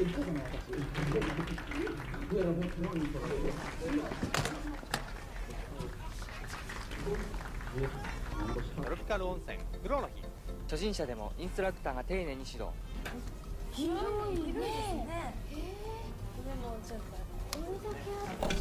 トロピカル温泉黒の日。初心者でもインストラクターが丁寧に指導。広いね。これもちょっとこれだけあって。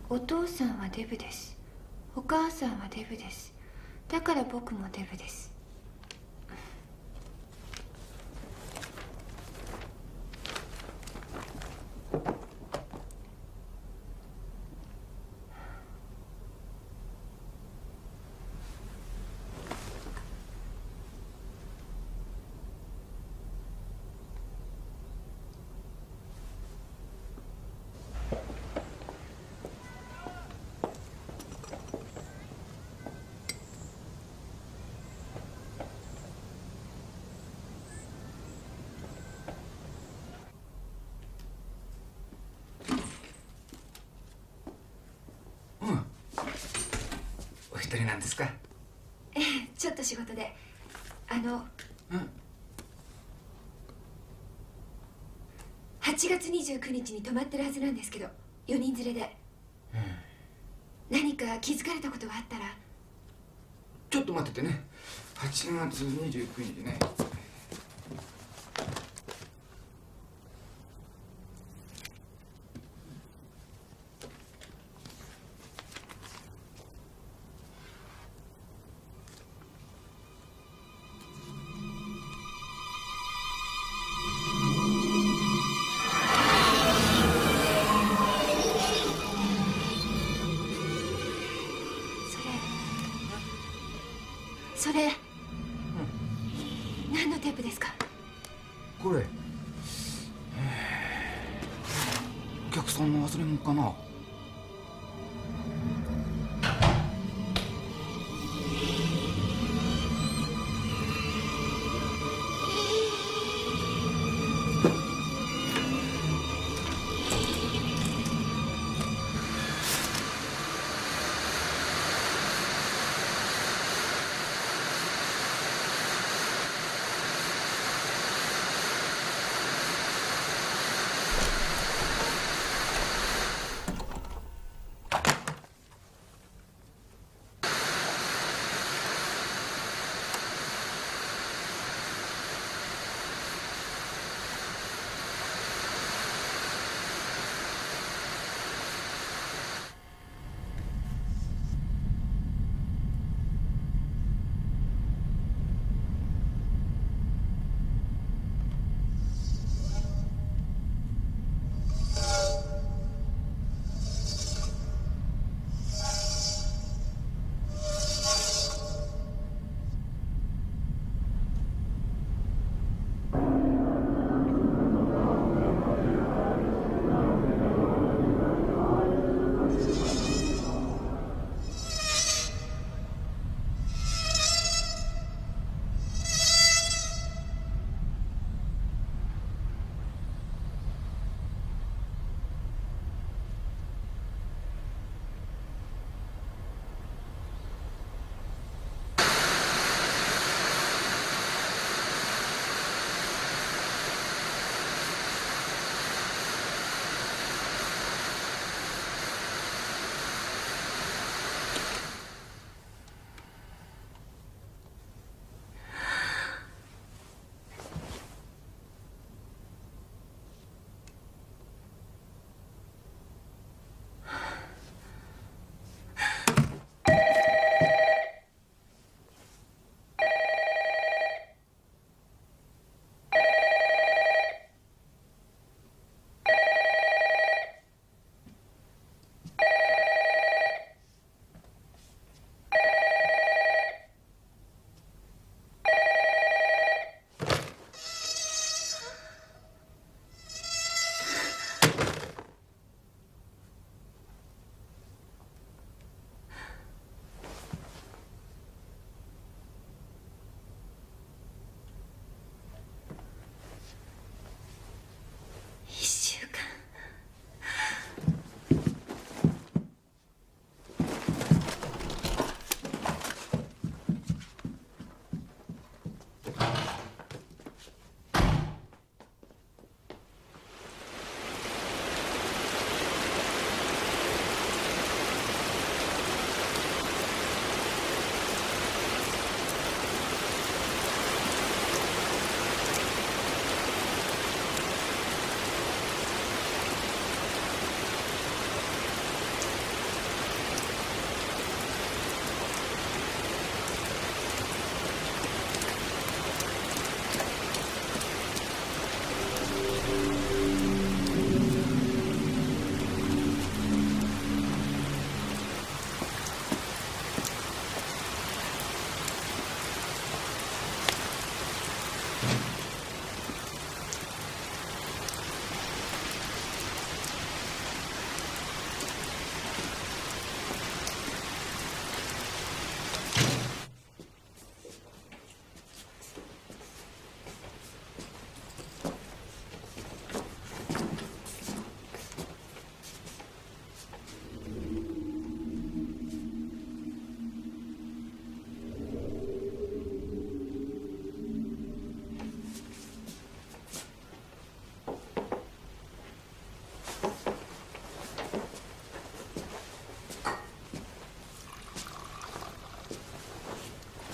お父さんはデブです。お母さんはデブです。だから僕もデブです。お一人なんですか？ちょっと仕事で8月29日に泊まってるはずなんですけど、4人連れで、何か気づかれたことがあったら。ちょっと待っててね。8月29日ね。それ、何のテープですか？これ、お客さんの忘れ物かな。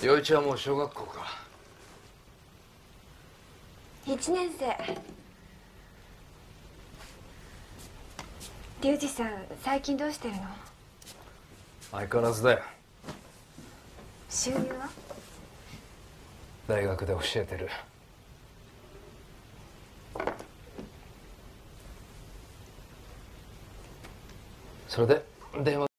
陽一はもう小学校か。1年生。龍二さん、最近どうしてるの？相変わらずだよ。収入は？大学で教えてる。それで電話